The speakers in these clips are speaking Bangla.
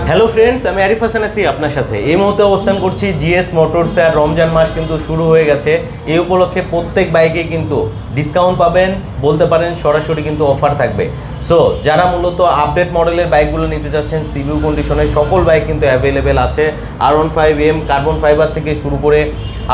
হ্যালো ফ্রেন্ডস, আমি আরিফ হাসান আছি আপনার সাথে। এই মুহূর্তে অবস্থান করছি জিএস মোটরস। আর রমজান মাস কিন্তু শুরু হয়ে গেছে। এই উপলক্ষে প্রত্যেক বাইকে কিন্তু ডিসকাউন্ট পাবেন, বলতে পারেন সরাসরি কিন্তু অফার থাকবে। সো যারা মূলত আপডেট মডেলের বাইকগুলো নিতে চাচ্ছেন, সিবিউ কন্ডিশনের সকল বাইক কিন্তু অ্যাভেলেবেল আছে। R15M কার্বন ফাইবার থেকে শুরু করে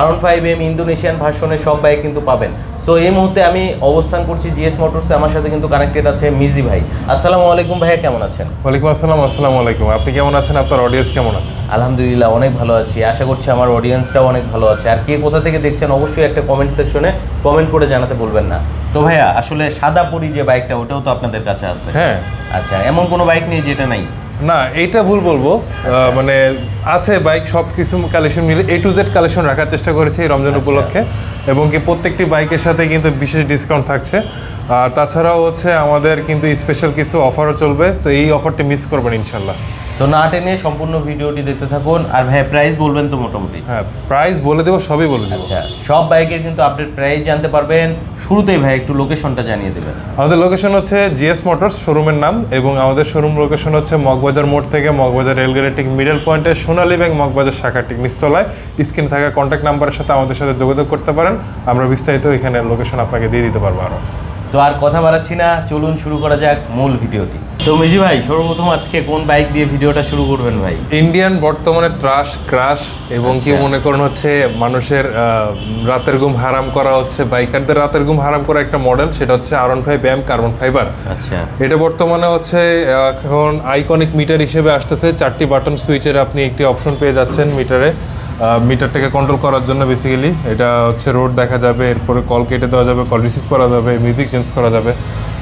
R15M ইন্দোনেশিয়ান ভার্সনের সব বাইক কিন্তু পাবেন। সো এই মুহূর্তে আমি অবস্থান করছি জিএস মোটরসে। আমার সাথে কিন্তু কানেক্টেড আছে মিজি ভাই। আসসালামু আলাইকুম ভাইয়া, কেমন আছেন? ওয়ালাইকুম আসসালাম। আসসালামু আলাইকুম। আপনি কেমন আছেন? আপনার অডিয়েন্স কেমন আছে? আলহামদুলিল্লাহ অনেক ভালো আছি। আশা করছি আমার অডিয়েন্সটাও অনেক ভালো আছে। আর কে কোথা থেকে দেখছেন অবশ্যই একটা কমেন্ট সেকশনে কমেন্ট করে জানাতে বলবেন না। তো ভাইয়া, আসলে সাদা পরি যে বাইকটা, ওটাও তো আপনাদের কাছে আছে? হ্যাঁ। আচ্ছা, এমন কোনো বাইক নেই যেটা নাই? না, এইটা ভুল বলবো। মানে আছে বাইক, সব কিছু কালেকশন মিলে A to Z কালেকশন রাখার চেষ্টা করেছি এই রমজান উপলক্ষে, এবং কি প্রত্যেকটি বাইকের সাথে কিন্তু বিশেষ ডিসকাউন্ট থাকছে। আর তাছাড়াও হচ্ছে আমাদের কিন্তু স্পেশাল কিছু অফারও চলবে, তো এই অফারটি মিস করবেন ইনশাল্লাহ। সো না টেনে সম্পূর্ণ ভিডিওটি দেখতে থাকুন। আর ভাই প্রাইস বলবেন তো মোটামুটি? হ্যাঁ, প্রাইস বলে দেবো, সবই বলে দেবো। আচ্ছা, সব বাইকের কিন্তু আপডেট প্রাইস জানতে পারবেন। শুরুতেই ভাই একটু লোকেশনটা জানিয়ে দেবেন। আমাদের লোকেশন হচ্ছে জিএস মোটরস শোরুমের নাম, এবং আমাদের শোরুম লোকেশন হচ্ছে মগবাজার মোড় থেকে মগবাজার রেলগেটের ঠিক মিডল পয়েন্টে সোনালী ব্যাংক মগবাজার শাখার ঠিক নিচতলায়। স্ক্রিনে থাকা কন্ট্যাক্ট নাম্বারের সাথে আমাদের সাথে যোগাযোগ করতে পারেন। আমরা বিস্তারিত এখানে লোকেশন আপনাকে দিয়ে দিতে পারবো আরও। তো আর কথা বাড়াচ্ছি না, চলুন শুরু করা যাক মূল ভিডিওটি। তো মিজি ভাই, সর্বপ্রথম আজকে কোন বাইক দিয়ে ভিডিওটা শুরু করবেন ভাই? ইন্ডিয়ান বর্তমানে ট্রাশ ক্রাশ, এবং কি মনে করুন হচ্ছে মানুষের রাতের ঘুম হারাম করা হচ্ছে, বাইকারদের রাতের ঘুম হারাম করা একটা মডেল, সেটা হচ্ছে R15M কার্বন ফাইবার। আচ্ছা, এটা বর্তমানে হচ্ছে এখন আইকনিক মিটার হিসেবে আসতেছে। 4টি বাটন সুইচের আপনি একটি অপশন পেয়ে যাচ্ছেন মিটারটাকে কন্ট্রোল করার জন্য। বেসিক্যালি এটা হচ্ছে রোড দেখা যাবে, এরপরে কল কেটে দেওয়া যাবে, কল রিসিভ করা যাবে, মিউজিক চেঞ্জ করা যাবে,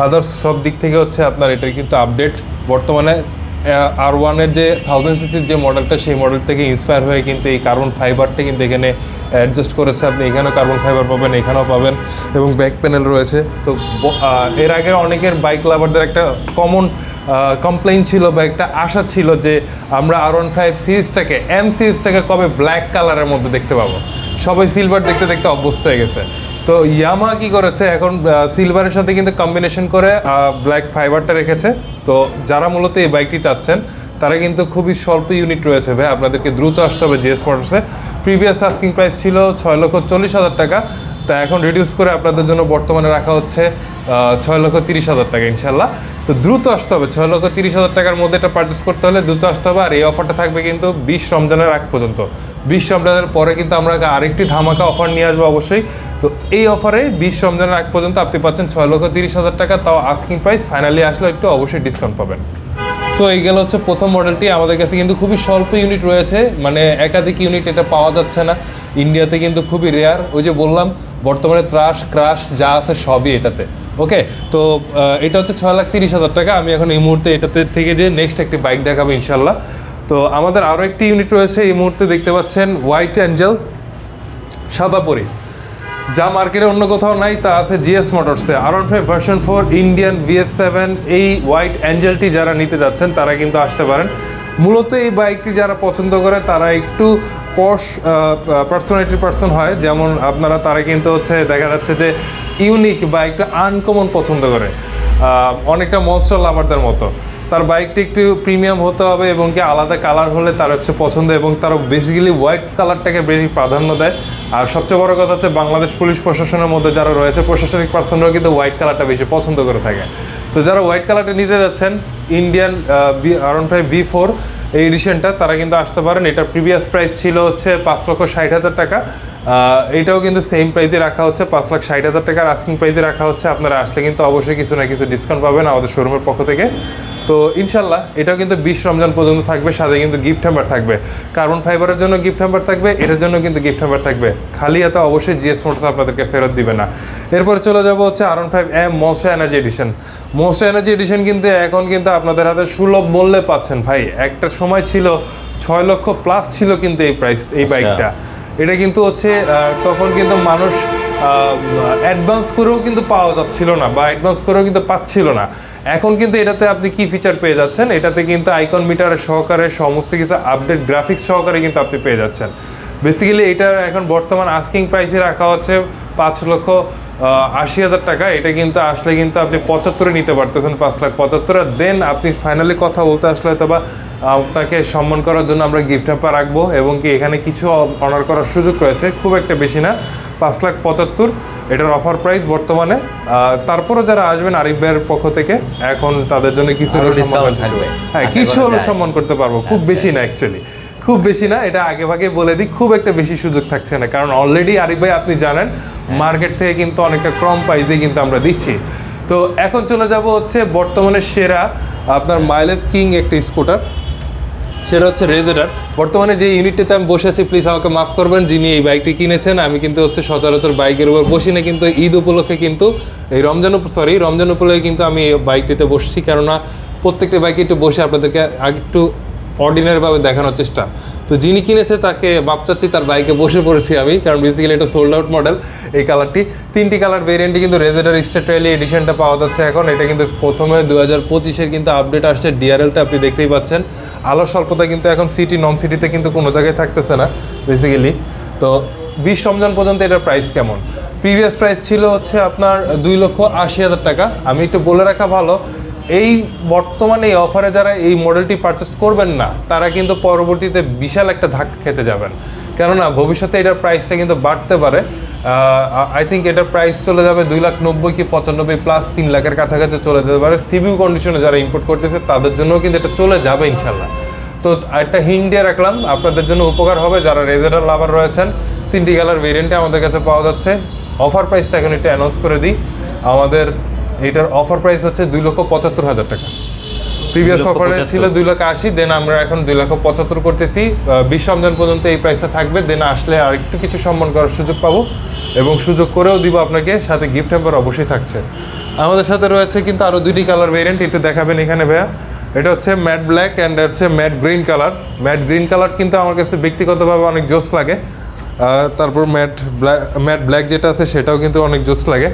আদার্স সব দিক থেকে হচ্ছে আপনার এটার কিন্তু আপডেট বর্তমানে R1-এর যে 1000cc যে মডেলটা, সেই মডেল থেকে ইন্সপায়ার হয়ে কিন্তু এই কার্বন ফাইবারটা কিন্তু এখানে অ্যাডজাস্ট করেছে। আপনি এখানেও কার্বন ফাইবার পাবেন, এখানেও পাবেন, এবং ব্যাক প্যানেল রয়েছে। তো এর আগে অনেকের বাইক লাভারদের একটা কমন কমপ্লেইন ছিল বা একটা আশা ছিল যে আমরা R15 সিরিজটাকে M সিরিজটাকে কবে ব্ল্যাক কালারের মধ্যে দেখতে পাবো। সবাই সিলভার দেখতে দেখতে অভ্যস্ত হয়ে গেছে। তো ইয়ামা কি করেছে, এখন সিলভারের সাথে কিন্তু কম্বিনেশন করে ব্ল্যাক ফাইবারটা রেখেছে। তো যারা মূলত এই বাইকটি চাচ্ছেন তারা কিন্তু খুবই স্বল্প ইউনিট রয়েছে ভাই, আপনাদেরকে দ্রুত আসতে হবে জিএস মোটরসে। প্রিভিয়াস আস্কিং প্রাইস ছিল 6,40,000 টাকা, তা এখন রিডিউস করে আপনাদের জন্য বর্তমানে রাখা হচ্ছে 6,30,000 টাকা ইনশাল্লাহ। তো দ্রুত আসতে হবে, 6,30,000 টাকার মধ্যে এটা পারচেস করতে হলে দ্রুত আসতে হবে। আর এই অফারটা থাকবে কিন্তু 20 রমজানের আগ পর্যন্ত। 20 রমজানের পরে কিন্তু আমরা আরেকটি ধামাকা অফার নিয়ে আসবো অবশ্যই। তো এই অফারে 20 রমজানের আগ পর্যন্ত আপনি পাচ্ছেন 6,30,000 টাকা, তাও আস্কিং প্রাইস। ফাইনালি আসলে একটু অবশ্যই ডিসকাউন্ট পাবেন। সো এই গেল হচ্ছে প্রথম মডেলটি। আমাদের কাছে কিন্তু খুবই স্বল্প ইউনিট রয়েছে, মানে একাধিক ইউনিট এটা পাওয়া যাচ্ছে না, ইন্ডিয়াতে কিন্তু খুবই রেয়ার। ওই যে বললাম, বর্তমানে ট্রাশ ক্রাশ যা আছে সবই এটাতে। ওকে, তো এটা হচ্ছে 6,30,000 টাকা। আমি এখন এই মুহূর্তে এটাতে থেকে যে নেক্সট একটি বাইক দেখাবো ইনশাল্লাহ। তো আমাদের আরও একটি ইউনিট রয়েছে এই মুহূর্তে, দেখতে পাচ্ছেন হোয়াইট অ্যাঞ্জেল, সাদা পরি, যা মার্কেটে অন্য কোথাও নাই, তা আছে GS মোটরসে। R15 version 4 Indian VS7 এই হোয়াইট অ্যাঞ্জেলটি যারা নিতে যাচ্ছেন তারা কিন্তু আসতে পারেন। মূলত এই বাইকটি যারা পছন্দ করে তারা একটু পশ পার্সোনালিটির পার্সন হয়, যেমন আপনারা, তারা কিন্তু হচ্ছে দেখা যাচ্ছে যে ইউনিক বা একটু আনকমন পছন্দ করে, অনেকটা মনস্টার লাভারদের মতো। তার বাইকটি একটু প্রিমিয়াম হতে হবে, এবং কি আলাদা কালার হলে তার হচ্ছে পছন্দ, এবং তারা বেসিক্যালি হোয়াইট কালারটাকে বেশি প্রাধান্য দেয়। আর সবচেয়ে বড় কথা হচ্ছে বাংলাদেশ পুলিশ প্রশাসনের মধ্যে যারা রয়েছে, প্রশাসনিক পার্সনরাও কিন্তু হোয়াইট কালারটা বেশি পছন্দ করে থাকে। তো যারা হোয়াইট কালারটা নিতে যাচ্ছেন, ইন্ডিয়ান R15 V4 এই এডিশনটা, তারা কিন্তু আসতে পারেন। এটার প্রিভিয়াস প্রাইস ছিল হচ্ছে 5,60,000 টাকা। এটাও কিন্তু সেম প্রাইসে রাখা হচ্ছে 5,60,000 টাকার আস্কিং প্রাইসে রাখা হচ্ছে। আপনারা আসলে কিন্তু অবশ্যই কিছু না কিছু ডিসকাউন্ট পাবেন আমাদের শোরুমের পক্ষ থেকে। তো ইনশাল্লাহ এটাও কিন্তু 20 রমজান পর্যন্ত থাকবে, সাথে কিন্তু গিফট হ্যাম্পার থাকবে। কার্বন ফাইবারের জন্য গিফট হ্যাম্পার থাকবে, এটার জন্য কিন্তু গিফট হ্যাম্পার থাকবে। খালি এত অবশ্যই জিএস মোটরস আপনাদেরকে ফেরত দিবে না। এরপরে চলে যাব হচ্ছে R15M monster energy edition. Monster energy edition কিন্তু এখন কিন্তু আপনাদের হাতে সুলভ মূল্যে পাচ্ছেন ভাই। একটা সময় ছিল 6 লক্ষ প্লাস ছিল কিন্তু এই প্রাইস, এই বাইকটা। এটা কিন্তু হচ্ছে তখন কিন্তু মানুষ অ্যাডভান্স করেও কিন্তু পাওয়া যাচ্ছিল না, বা অ্যাডভান্স করেও কিন্তু পাচ্ছিল না। এখন কিন্তু এটাতে আপনি কি ফিচার পেয়ে যাচ্ছেন, এটাতে কিন্তু আইকন মিটারের সহকারে সমস্ত কিছু আপডেট গ্রাফিক্স সহকারে কিন্তু আপনি পেয়ে যাচ্ছেন। বেসিক্যালি এটা এখন বর্তমান আস্কিং প্রাইসে রাখা হচ্ছে 80,000 টাকা, এটা কিন্তু আসলে কিন্তু আপনি 75-এ নিতে পারতেছেন, 5,75,000। দেন আপনি ফাইনালি কথা বলতে আসলে হয়তো বা আপনাকে সম্মান করার জন্য আমরা গিফট হ্যাম্পার রাখবো, এবং কি এখানে কিছু অনার করার সুযোগ রয়েছে, খুব একটা বেশি না, 5,75,000 এটার অফার প্রাইস বর্তমানে। তারপরও যারা আসবেন আরিফ ভাইয়ের পক্ষ থেকে এখন তাদের জন্য কিছু সম্মান থাকবে, হ্যাঁ কিছু হলো সম্মান করতে পারবো, খুব বেশি না অ্যাকচুয়ালি, খুব বেশি না, এটা আগে ভাগে বলে দিই, খুব একটা বেশি সুযোগ থাকছে না, কারণ অলরেডি আরিফ ভাই আপনি জানেন মার্কেট থেকে কিন্তু অনেকটা কম প্রাইসে কিন্তু আমরা দিচ্ছি। তো এখন চলে যাব হচ্ছে বর্তমানে সেরা আপনার মাইলেজ কিং একটা স্কুটার, সেটা হচ্ছে রেজেডার। বর্তমানে যে ইউনিটটিতে আমি বসে আছি, প্লিজ আমাকে মাফ করবেন, যিনি এই বাইকটি কিনেছেন, আমি কিন্তু হচ্ছে সচরাচর বাইকের উপর বসি না, কিন্তু ঈদ উপলক্ষে কিন্তু এই রমজান উপলক্ষে কিন্তু আমি এই বাইকটিতে বসছি, কেননা প্রত্যেকটা বাইকে একটু বসে আপনাদেরকে একটু অর্ডিনারিভাবে দেখানোর চেষ্টা। তো যিনি কিনেছে তাকে বাপ চাচ্ছি, তার বাইকে বসে পড়েছি আমি, কারণ বেসিক্যালি এটা সোল্ড আউট মডেল। এই কালারটি 3টি কালার ভেরিয়েন্টে কিন্তু রেজেডার স্টেট র্যালি এডিশনটা পাওয়া যাচ্ছে এখন। এটা কিন্তু প্রথমে 2025-এর কিন্তু আপডেট আসছে, ডিআরএলটা আপনি দেখতেই পাচ্ছেন। আলো স্বল্পতা কিন্তু এখন সিটি নন সিটিতে কিন্তু কোনো জায়গায় থাকতেছে না বেসিক্যালি। তো 20 রমজান পর্যন্ত এটার প্রাইস কেমন? প্রিভিয়াস প্রাইস ছিল হচ্ছে আপনার 2,80,000 টাকা। আমি একটু বলে রাখা ভালো, এই বর্তমানে এই অফারে যারা এই মডেলটি পারচেস করবেন না, তারা কিন্তু পরবর্তীতে বিশাল একটা ধাক্কা খেতে যাবেন, কেননা ভবিষ্যতে এটার প্রাইসটা কিন্তু বাড়তে পারে। আই থিঙ্ক এটার প্রাইস চলে যাবে 2,90,000 কি 95 প্লাস 3 লাখের কাছাকাছি চলে যেতে পারে। সিবিউ কন্ডিশনে যারা ইম্পোর্ট করতেছে তাদের জন্যও কিন্তু এটা চলে যাবে ইনশাল্লাহ। তো একটা হিন্ট দিয়ে রাখলাম, আপনাদের জন্য উপকার হবে যারা রেজেডার লাভার রয়েছেন। 3টি কালার ভেরিয়েন্টে আমাদের কাছে পাওয়া যাচ্ছে। অফার প্রাইসটা এখন একটু অ্যানাউন্স করে দিই, আমাদের এটার অফার প্রাইস হচ্ছে 2,75,000 টাকা। প্রিভিয়াস অফারে ছিল 2,80,000, দেন আমরা এখন 2,75,000 করতেছি। 20 রমজান পর্যন্ত এই প্রাইসটা থাকবে, দেন আসলে আর একটু কিছু সম্মান করার সুযোগ পাবো, এবং সুযোগ করেও দিব আপনাকে, সাথে গিফট হ্যাম্পার অবশ্যই থাকছে। আমাদের সাথে রয়েছে কিন্তু আরও 2টি কালার ভেরিয়েন্ট, একটু দেখাবেন এখানে ভাইয়া। এটা হচ্ছে ম্যাট ব্ল্যাক অ্যান্ড হচ্ছে mat green colour. Mat green colour কিন্তু আমার কাছে ব্যক্তিগতভাবে অনেক জোস লাগে। তারপর ম্যাট ব্ল্যাক যেটা আছে সেটাও কিন্তু অনেক জোস লাগে।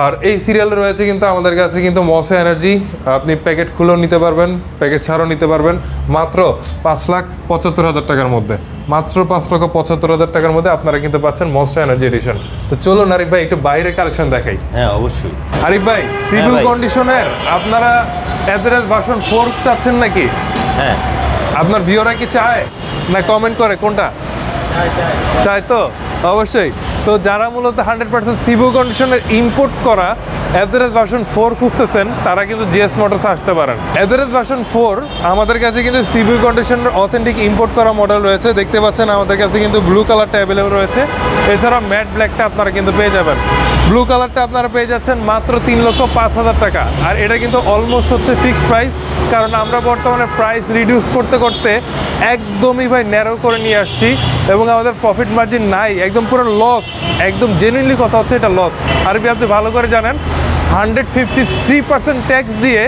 আর এই সিরিয়ালে রয়েছে কিন্তু আমাদের কাছে কিন্তু মসা এনার্জি, আপনি প্যাকেট খুলেও নিতে পারবেন, প্যাকেট ছাড়াও নিতে পারবেন, মাত্র 5,75,000 টাকার মধ্যে। মাত্র 5,75,000 টাকার মধ্যে আপনারা কিন্তু পাচ্ছেন মনস্টার এনার্জি এডিশন। তো চলুন আরিফ ভাই একটু বাইরের কালেকশন দেখাই। হ্যাঁ অবশ্যই। আরিফ ভাই, সিভিউ কন্ডিশনের আপনারা অ্যাড্রেস ভার্সন 4 চাচ্ছেন নাকি? হ্যাঁ। আপনার ভিউরা কি চায় না কমেন্ট করে কোনটা চায়? তো অবশ্যই। তো যারা মূলত 100% সিভিউ কন্ডিশনের ইম্পোর্ট করা অ্যাভারেজ ভার্সন 4 খুঁজতেছেন, তারা কিন্তু জিএস মোটরসে আসতে পারেন। অ্যাভারেজ ভার্সন 4 আমাদের কাছে কিন্তু সিভিউ কন্ডিশনের অথেন্টিক ইম্পোর্ট করা মডেল রয়েছে, দেখতে পাচ্ছেন আমাদের কাছে কিন্তু ব্লু কালারটা অ্যাভেলেবল রয়েছে, এছাড়া ম্যাট ব্ল্যাকটা আপনারা কিন্তু পেয়ে যাবেন। ব্লু কালারটা আপনারা পেয়ে যাচ্ছেন মাত্র 3,05,000 টাকা। আর এটা কিন্তু অলমোস্ট হচ্ছে ফিক্সড প্রাইস, কারণ আমরা বর্তমানে প্রাইস রিডিউস করতে করতে একদমই ভাই ন্যারো করে নিয়ে আসছি, এবং আমাদের প্রফিট মার্জিন নাই, একদম পুরো লস, একদম জেনুইনলি কথা হচ্ছে এটা লস। আরবি আপনি ভালো করে জানেন 153% ট্যাক্স দিয়ে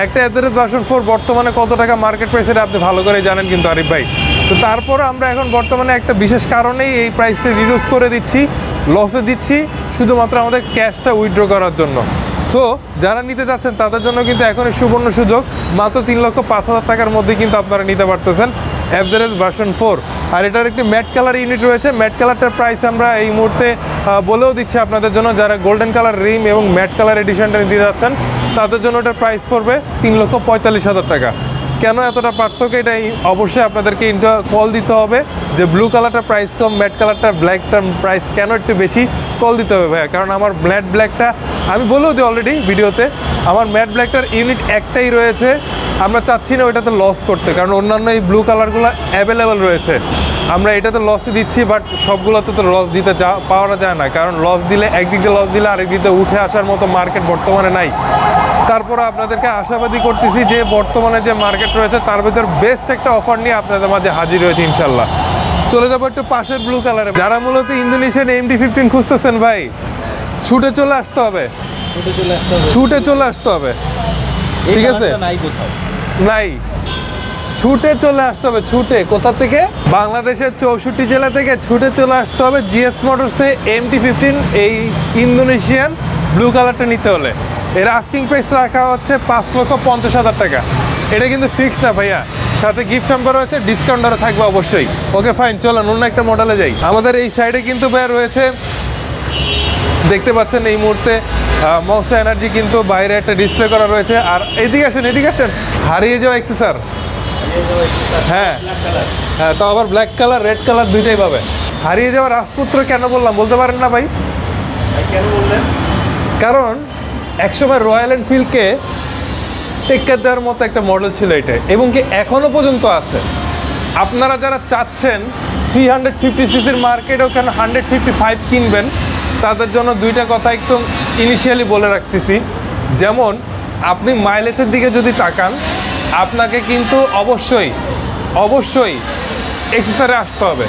একটা অ্যাভারেজ ভার্সন 4 বর্তমানে কত টাকা মার্কেট প্রাইস, এটা আপনি ভালো করে জানেন কিন্তু আরিফ ভাই। তো তারপরে আমরা এখন বর্তমানে একটা বিশেষ কারণেই এই প্রাইসটা রিডিউস করে দিচ্ছি, লসে দিচ্ছি, শুধুমাত্র আমাদের ক্যাশটা উইথড্র করার জন্য। সো যারা নিতে চাচ্ছেন তাদের জন্য কিন্তু এখনই সুবর্ণ সুযোগ, মাত্র 3,05,000 টাকার মধ্যে কিন্তু আপনারা নিতে পারতেছেন অ্যাভারেজ ভার্সন 4। আর এটার একটি ম্যাট কালার ইউনিট রয়েছে, ম্যাট কালারটার প্রাইস আমরা এই মুহূর্তে বলেও দিচ্ছি আপনাদের জন্য, যারা গোল্ডেন কালার রিম এবং ম্যাট কালার এডিশনটা নিতে যাচ্ছেন তাদের জন্য ওটার প্রাইস পড়বে 3,45,000 টাকা। কেন এতটা পার্থক্য, এটা অবশ্যই আপনাদেরকে কল দিতে হবে যে ব্লু কালারটার প্রাইস কম, ম্যাট কালারটার ব্ল্যাকটার প্রাইস কেন একটু বেশি, কল দিতে হবে ভাইয়া। কারণ আমার ম্যাট ব্ল্যাকটা আমি বলেও দিই অলরেডি ভিডিওতে, আমার ম্যাট ব্ল্যাকটার ইউনিট একটাই রয়েছে, আমরা চাচ্ছি না ওইটাতে লস করতে, কারণ অন্যান্য এই ব্লু কালারগুলো অ্যাভেলেবেল রয়েছে, আমরা এটাতে লসই দিচ্ছি, বাট সবগুলোতে তো লস দিতে পাওয়া যায় না, কারণ লস দিলে একদিক দিয়ে লস দিলে আরেক দিক দিয়ে উঠে আসার মতো মার্কেট বর্তমানে নাই। তারপরে আপনাদেরকে আশাবাদী করতেছি যে বর্তমানে যে মার্কেট রয়েছে তার ভিতর বেস্ট একটা অফার নিয়ে আপনাদের মাঝে হাজির হয়েছে ইনশাল্লাহ। চলে যাবো একটু পাশের ব্লু কালারে। যারা মূলত ইন্দোনেশিয়ান MT-15 খুঁজতেছেন ভাই, ছুটে চলে আসতে হবে, ছুটে চলে আসতে হবে, ঠিক আছে? নাই, ছুটে চলে আসতে হবে, ছুটে কোথা থেকে? বাংলাদেশের 64 জেলা থেকে ছুটে চলে আসতে হবে জিএস মোটরসে MT-15 এই ইন্দোনেশিয়ান ব্লু কালারটা নিতে হলে। এর আস্কিং প্রাইস রাখা হচ্ছে 5,50,000 টাকা। এটা কিন্তু ফিক্সড না ভাইয়া, সাথে গিফট নাম্বার রয়েছে, ডিসকাউন্ট আরও থাকবে অবশ্যই। ওকে ফাইন, চলুন অন্য একটা মডেলে যাই। আমাদের এই সাইডে কিন্তু ভাইয়া রয়েছে দেখতে পাচ্ছেন এই মুহূর্তে মনস্টার এনার্জি কিন্তু বাইরে একটা ডিসপ্লে করা রয়েছে। আর এদিকে আসেন, হারিয়ে যাওয়া এক্সেসার। হ্যাঁ হ্যাঁ, তো আবার ব্ল্যাক কালার রেড কালার দুইটাই পাবে। হারিয়ে যাওয়া রাজপুত্র কেন বললাম বলতে পারেন না ভাই? কেন বললেন? কারণ একসময় রয়্যাল এনফিল্ডকে টেক্কা দেওয়ার মতো একটা মডেল ছিল এটা, এবং কি এখনো পর্যন্ত আছে। আপনারা যারা চাচ্ছেন 350 সিসির মার্কেটেও কেন 155 কিনবেন, তাদের জন্য দুইটা কথা একটু ইনিশিয়ালি বলে রাখতেছি। যেমন আপনি মাইলেজের দিকে যদি তাকান, আপনাকে কিন্তু অবশ্যই এক্সেসারে আসতে হবে।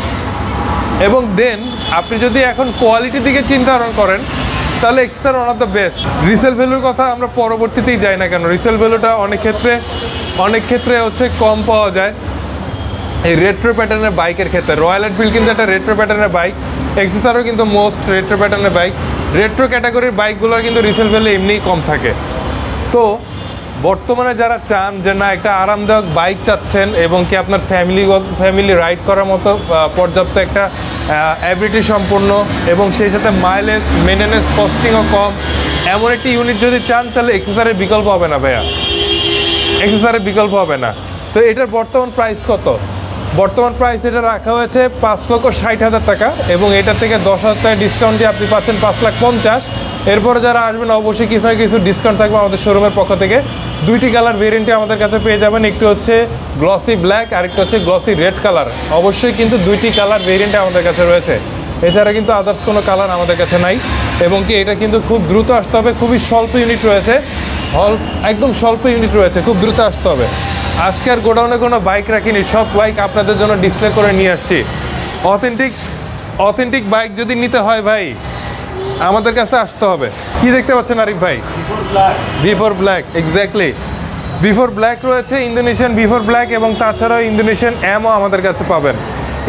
এবং দেন আপনি যদি এখন কোয়ালিটির দিকে চিন্তা করেন, তাহলে এক্সেসার one of the best. Resale ভ্যালুর কথা আমরা পরবর্তীতেই যাই না কেন, রিসেল ভ্যালুটা অনেক ক্ষেত্রে হচ্ছে কম পাওয়া যায় এই রেট্রো প্যাটার্নের বাইকের ক্ষেত্রে। রয়্যাল এনফিল্ড কিন্তু একটা রেট্রো প্যাটার্নের বাইক, এক্সেসারও কিন্তু মোস্ট রেট্রো প্যাটার্নের বাইক। রেট্রো ক্যাটাগরির বাইকগুলোর কিন্তু রিসেল ভ্যালু এমনিই কম থাকে। তো বর্তমানে যারা চান যে না একটা আরামদায়ক বাইক চাচ্ছেন এবং কি আপনার ফ্যামিলি রাইড করার মতো পর্যাপ্ত একটা অ্যাবিলিটি সম্পন্ন এবং সেই সাথে মাইলেজ মেনটেনেন্স কস্টিংও কম, এমন একটি ইউনিট যদি চান, তাহলে এক্সেসারের বিকল্প হবে না ভাইয়া, এক্সেসারের বিকল্প হবে না। তো এটার বর্তমান প্রাইস কত? বর্তমান প্রাইস এটা রাখা হয়েছে 5,60,000 টাকা, এবং এটা থেকে 10,000 টাকা ডিসকাউন্ট দিয়ে আপনি পাচ্ছেন 5,50,000। এরপরে যারা আসবেন অবশ্যই কিছু না কিছু ডিসকাউন্ট থাকবে আমাদের শোরুমের পক্ষ থেকে। দুইটি কালার ভেরিয়েন্টে আমাদের কাছে পেয়ে যাবেন, একটি হচ্ছে গ্লসি ব্ল্যাক আর একটা হচ্ছে গ্লসি রেড কালার। অবশ্যই কিন্তু দুইটি কালার ভেরিয়েন্টে আমাদের কাছে রয়েছে, এছাড়া কিন্তু আদার্স কোনো কালার আমাদের কাছে নাই। এবং কি এটা কিন্তু খুব দ্রুত আসতে হবে, খুবই স্বল্প ইউনিট রয়েছে, একদম স্বল্প ইউনিট রয়েছে, খুব দ্রুত আসতে হবে। আজকে আর গোডাউনে কোনো বাইক রাখিনি, সব বাইক আপনাদের জন্য ডিসপ্লে করে নিয়ে আসছি। অথেন্টিক বাইক যদি নিতে হয় ভাই, আমাদের কাছে আসতে হবে। কি দেখতে পাচ্ছেন আরিফ ভাই? Before black, exactly before black রয়েছে, ইন্দোনেশিয়ান বিফোর ব্ল্যাক, এবং তাছাড়াও ইন্দোনেশিয়ান এমও আমাদের কাছে পাবেন।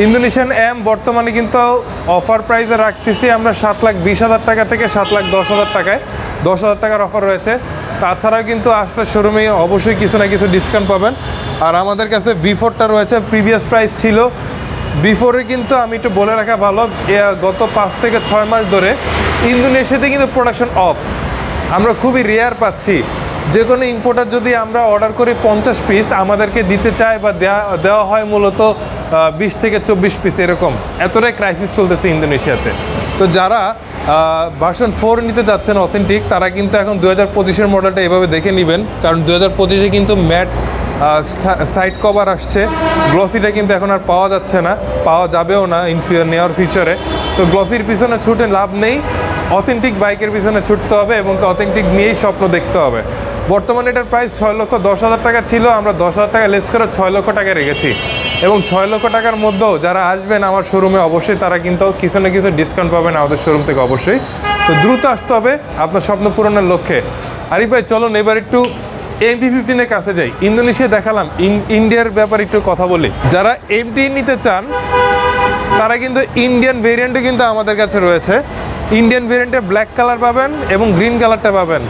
ইন্দোনেশিয়ান এম বর্তমানে কিন্তু অফার প্রাইসে রাখতেছি আমরা 7,20,000 টাকা থেকে 7,10,000 টাকায়, 10,000 টাকার অফার রয়েছে। তাছাড়াও কিন্তু আসলে শোরুমে অবশ্যই কিছু না কিছু ডিসকাউন্ট পাবেন। আর আমাদের কাছে বিফোরটা রয়েছে, প্রিভিয়াস প্রাইস ছিল। বিফোরে কিন্তু আমি একটু বলে রাখা ভালো, গত 5 থেকে 6 মাস ধরে ইন্দোনেশিয়াতে কিন্তু প্রোডাকশন অফ। আমরা খুবই রেয়ার পাচ্ছি, যে কোনো ইম্পোর্টার যদি আমরা অর্ডার করি 50 পিস, আমাদেরকে দিতে চায় বা দেওয়া হয় মূলত 20 থেকে 24 পিস, এরকম এতটাই ক্রাইসিস চলতেছে ইন্দোনেশিয়াতে। তো যারা ভার্সন 4 নিতে যাচ্ছেন অথেন্টিক, তারা কিন্তু এখন 2025-এর মডেলটা এভাবে দেখে নেবেন, কারণ 2025-এ কিন্তু ম্যাট সাইড কভার আসছে। গ্লসিটা কিন্তু এখন আর পাওয়া যাচ্ছে না, পাওয়া যাবেও না নেওয়ার ফিউচারে। তো গ্লসির পিছনে ছুটে লাভ নেই, অথেন্টিক বাইকের পিছনে ছুটতে হবে এবং অথেন্টিক নিয়েই স্বপ্ন দেখতে হবে। বর্তমানে এটার প্রাইস 6,10,000 টাকা ছিল, আমরা 10,000 টাকা লেস করে 6 লক্ষ টাকা রেখেছি। এবং 6 লক্ষ টাকার মধ্যেও যারা আসবেন আমার শোরুমে, অবশ্যই তারা কিন্তু কিছু না কিছু ডিসকাউন্ট পাবেন আমাদের শোরুম থেকে অবশ্যই। তো দ্রুত আসতে হবে আপনার স্বপ্ন পূরণের লক্ষ্যে। আরিফ ভাই চলুন এবার একটু MT-15-এর কাছে যাই। ইন্দোনেশিয়া দেখালাম, ইন্ডিয়ার ব্যাপারে একটু কথা বলি। যারা MT নিতে চান তারা কিন্তু ইন্ডিয়ান ভেরিয়েন্টও কিন্তু আমাদের কাছে রয়েছে। ইন্ডিয়ান ভেরিয়েন্টে ব্ল্যাক কালার পাবেন এবং গ্রিন কালারটা পাবেন,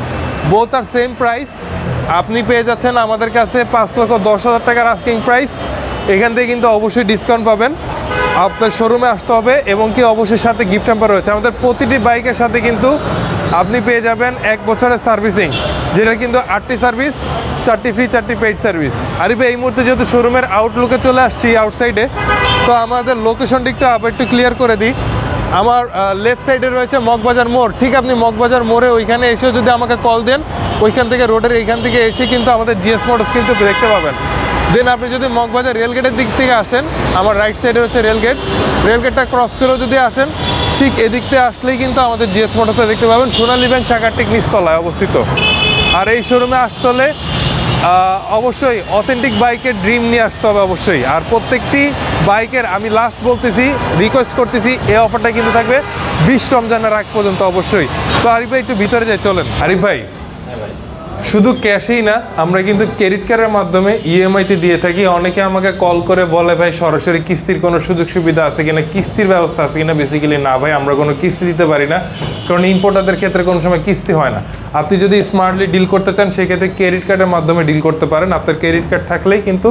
বোথ আর সেম প্রাইস। আপনি পেয়ে যাচ্ছেন আমাদের কাছে 5,10,000 টাকার আস্কিং প্রাইস। এখান থেকে কিন্তু অবশ্যই ডিসকাউন্ট পাবেন, আপনার শোরুমে আসতে হবে। এবং কি অবশ্যই সাথে গিফট হ্যাম্পার রয়েছে। আমাদের প্রতিটি বাইকের সাথে কিন্তু আপনি পেয়ে যাবেন 1 বছরের সার্ভিসিং, যেটা কিন্তু 8টি সার্ভিস, 4টি ফ্রি, 4টি পেইড সার্ভিস। আরিফ এই মুহূর্তে যেহেতু শোরুমের আউটলুকে চলে আসছি, আউটসাইডে, তো আমাদের লোকেশনটা একটু ক্লিয়ার করে দিই। আমার লেফট সাইডে রয়েছে মগবাজার মোড়। ঠিক আপনি মগবাজার মোড়ে ওইখানে এসে যদি আমাকে কল দেন, ওইখান থেকে রোডের এইখান থেকে এসে কিন্তু আমাদের GS মোটরস কিন্তু দেখতে পাবেন। দেন আপনি যদি মগবাজার রেলগেটের দিক থেকে আসেন, আমার রাইট সাইডে হচ্ছে রেলগেটটা ক্রস করেও যদি আসেন, ঠিক এদিক থেকে আসলেই কিন্তু আমাদের GS মোটরসটা দেখতে পাবেন, সোনালী ব্যাংক শাখার ঠিক নিচতলায় অবস্থিত। আর এই শোরুমে আসতে হলে অবশ্যই অথেন্টিক বাইকের ড্রিম নিয়ে আসতে হবে অবশ্যই। আর প্রত্যেকটি বাইকের আমি লাস্ট বলতেছি, রিকোয়েস্ট করতেছি, এই অফারটা কিন্তু থাকবে 20 রমজানের আগ পর্যন্ত অবশ্যই। তো আরিফ ভাই একটু ভিতরে যাই, চলেন। আরিফ ভাই শুধু ক্যাশেই না, আমরা কিন্তু ক্রেডিট কার্ডের মাধ্যমে ইএমআইতে দিয়ে থাকি। অনেকে আমাকে কল করে বলে ভাই সরাসরি কিস্তির কোনো সুযোগ সুবিধা আছে কিনা, কিস্তির ব্যবস্থা আছে কিনা। বেসিক্যালি না ভাই, আমরা কোনো কিস্তি দিতে পারি না, কারণ ইম্পোর্টারদের ক্ষেত্রে কোনো সময় কিস্তি হয় না। আপনি যদি স্মার্টলি ডিল করতে চান সেক্ষেত্রে ক্রেডিট কার্ডের মাধ্যমে ডিল করতে পারেন। আপনার ক্রেডিট কার্ড থাকলেই কিন্তু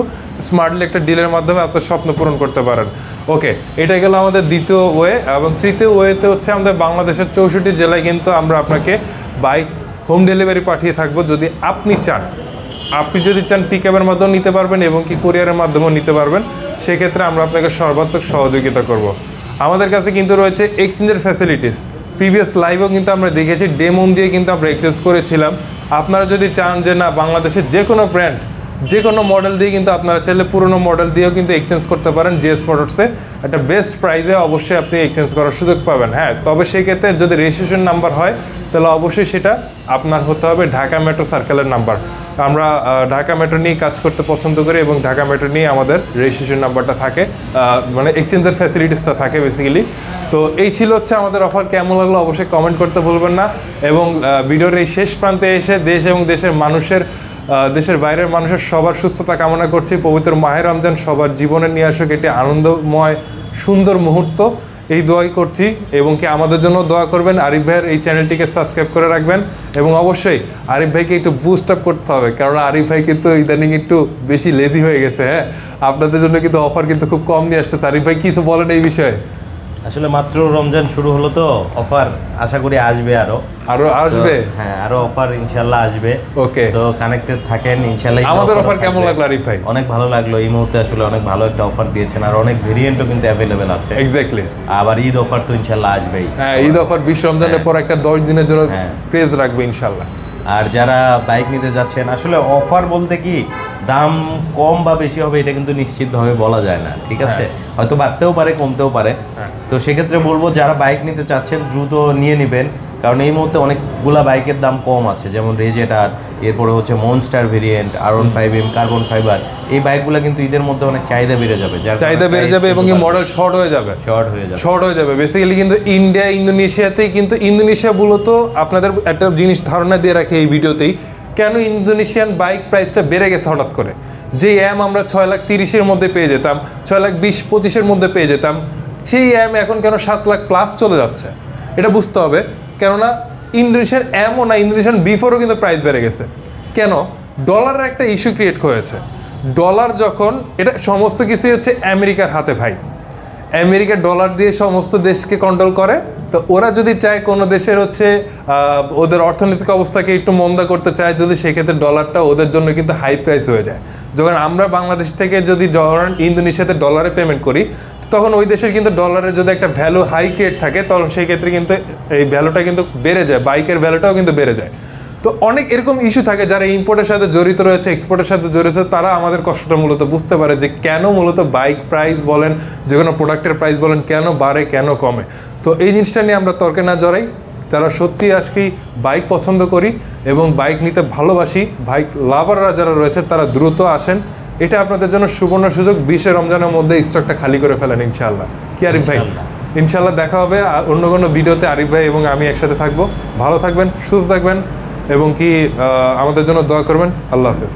স্মার্টলি একটা ডিলের মাধ্যমে আপনার স্বপ্ন পূরণ করতে পারেন। ওকে, এটা গেল আমাদের দ্বিতীয় ওয়ে। এবং তৃতীয় ওয়েতে হচ্ছে আমাদের বাংলাদেশের 64 জেলায় কিন্তু আমরা আপনাকে বাইক হোম ডেলিভারি পাঠিয়ে থাকবো যদি আপনি চান। আপনি যদি চান পিকআপের মাধ্যমেও নিতে পারবেন এবং কি কুরিয়ারের মাধ্যমেও নিতে পারবেন, সেক্ষেত্রে আমরা আপনাকে সর্বাত্মক সহযোগিতা করব। আমাদের কাছে কিন্তু রয়েছে এক্সচেঞ্জের ফ্যাসিলিটিস। প্রিভিয়াস লাইভেও কিন্তু আমরা দেখেছি, ডেমন দিয়ে কিন্তু আমরা এক্সচেঞ্জ করেছিলাম। আপনারা যদি চান যে না বাংলাদেশের যে কোনো ব্র্যান্ড যে কোনো মডেল দিয়ে কিন্তু আপনারা চাইলে পুরনো মডেল দিয়েও কিন্তু এক্সচেঞ্জ করতে পারেন। জিএস মোটরসে একটা বেস্ট প্রাইসে অবশ্যই আপনি এক্সচেঞ্জ করার সুযোগ পাবেন। হ্যাঁ, তবে সেক্ষেত্রে যদি রেজিস্ট্রেশন নাম্বার হয় তাহলে অবশ্যই সেটা আপনার হতে হবে ঢাকা মেট্রো সার্কেলের নাম্বার। আমরা ঢাকা মেট্রো নিয়ে কাজ করতে পছন্দ করি এবং ঢাকা মেট্রো নিয়ে আমাদের রেজিস্ট্রেশন নাম্বারটা থাকে, মানে এক্সচেঞ্জের ফ্যাসিলিটিসটা থাকে বেসিক্যালি। তো এই ছিল হচ্ছে আমাদের অফার। কেমন লাগলো অবশ্যই কমেন্ট করতে ভুলবেন না। এবং ভিডিওর এই শেষ প্রান্তে এসে দেশ এবং দেশের মানুষের, দেশের বাইরের মানুষের সবার সুস্থতা কামনা করছি। পবিত্র মাহে রমজান সবার জীবনে নিয়ে আসুক একটি আনন্দময় সুন্দর মুহূর্ত, এই দোয়াই করছি। এবং কি আমাদের জন্য দোয়া করবেন। আরিফ ভাইয়ের এই চ্যানেলটিকে সাবস্ক্রাইব করে রাখবেন এবং অবশ্যই আরিফ ভাইকে একটু বুস্ট আপ করতে হবে, কারণ আরিফ ভাই কিন্তু ইদানিং একটু বেশি লেজি হয়ে গেছে। হ্যাঁ, আপনাদের জন্য কিন্তু অফার কিন্তু খুব কম নিয়ে আসতেছে। আরিফ ভাই কিছু বলেন এই বিষয়ে? আসলে মাত্র রমজান শুরু হলো তো অফার আশা করি আসবে, আরো আসবে। হ্যাঁ, আরো অফার ইনশাআল্লাহ আসবে। ওকে, তো কানেক্টেড থাকেন ইনশাআল্লাহ। আমাদের অফার কেমন লাগলো আরিফ ভাই? অনেক ভালো লাগলো। এই মুহূর্তে আসলে অনেক ভালো একটা অফার দিয়েছেন, আর অনেক ভেরিয়েন্টও কিন্তু অ্যাভেলেবেল আছে। এক্স্যাক্টলি। আবার ঈদ অফার তো ইনশাআল্লাহ আসবেই। হ্যাঁ, ঈদ অফার 20 রমজানের পর একটা 10 দিনের জন্য ক্রেজ রাখবে ইনশাআল্লাহ। আর যারা বাইক নিতে যাচ্ছেন, আসলে অফার বলতে কি দাম কম বা বেশি হবে এটা কিন্তু নিশ্চিতভাবে বলা যায় না, ঠিক আছে? হয়তো বাড়তেও পারে কমতেও পারে। তো সেক্ষেত্রে বলবো যারা বাইক নিতে চাচ্ছেন দ্রুত নিয়ে নেবেন, কারণ এই মুহূর্তে অনেকগুলা বাইকের দাম কম আছে, যেমন রেজেটার, এরপরে হচ্ছে monster variant, R15M, carbon fibre. এই বাইকগুলো কিন্তু ঈদের মধ্যে অনেক চাহিদা বেড়ে যাবে, চাহিদা বেড়ে যাবে এবং মডেল শর্ট হয়ে যাবে বেসিক্যালি। কিন্তু ইন্ডিয়া ইন্দোনেশিয়াতেই কিন্তু, ইন্দোনেশিয়া মূলত আপনাদের একটা জিনিস ধারণা দিয়ে রাখে এই ভিডিওতেই, কেন ইন্দোনেশিয়ান বাইক প্রাইসটা বেড়ে গেছে হঠাৎ করে। যে আমরা 6,30,000-এর মধ্যে পেয়ে যেতাম, 6,20,000-25,000-এর মধ্যে পেয়ে যেতাম, সেই এখন কেন 7,00,000+ চলে যাচ্ছে, এটা বুঝতে হবে। কেননা ইন্দোনেশিয়ার ও না, ইন্দোনেশিয়ান বিফোরও কিন্তু প্রাইস বেড়ে গেছে। কেন? ডলারের একটা ইস্যু ক্রিয়েট হয়েছে। ডলার যখন, এটা সমস্ত কিছুই হচ্ছে আমেরিকার হাতে ভাই। আমেরিকা ডলার দিয়ে সমস্ত দেশকে কন্ট্রোল করে। তো ওরা যদি চায় কোনো দেশের হচ্ছে ওদের অর্থনৈতিক অবস্থাকে একটু মন্দা করতে চায়, যদি সেক্ষেত্রে ডলারটা ওদের জন্য কিন্তু হাই প্রাইস হয়ে যায়। যখন আমরা বাংলাদেশ থেকে যদি ইন্দোনেশিয়াতে ডলারে পেমেন্ট করি, তখন ওই দেশের কিন্তু ডলারের যদি একটা ভ্যালু হাই ক্রিয়েট থাকে, তখন সেই ক্ষেত্রে কিন্তু এই ভ্যালুটা কিন্তু বেড়ে যায়, বাইকের ভ্যালুটাও কিন্তু বেড়ে যায়। তো অনেক এরকম ইস্যু থাকে। যারা ইম্পোর্টের সাথে জড়িত রয়েছে, এক্সপোর্টের সাথে জড়িত, তারা আমাদের কষ্টটা মূলত বুঝতে পারে যে কেন মূলত বাইক প্রাইস বলেন, যে কোনো প্রোডাক্টের প্রাইস বলেন, কেন বাড়ে কেন কমে। তো এই জিনিসটা নিয়ে আমরা তর্কে না জড়াই। তারা সত্যি আজকে বাইক পছন্দ করি এবং বাইক নিতে ভালোবাসি, বাইক লাভাররা যারা রয়েছে তারা দ্রুত আসেন। এটা আপনাদের জন্য সুবর্ণ সুযোগ। 20 রমজানের মধ্যে স্টকটা খালি করে ফেলেন ইনশাআল্লাহ। কি আরিফ ভাই? ইনশাআল্লাহ দেখা হবে অন্য কোনো ভিডিওতে। আরিফ ভাই এবং আমি একসাথে থাকবো। ভালো থাকবেন, সুস্থ থাকবেন এবং কি আমাদের জন্য দোয়া করবেন। আল্লাহ হাফেজ।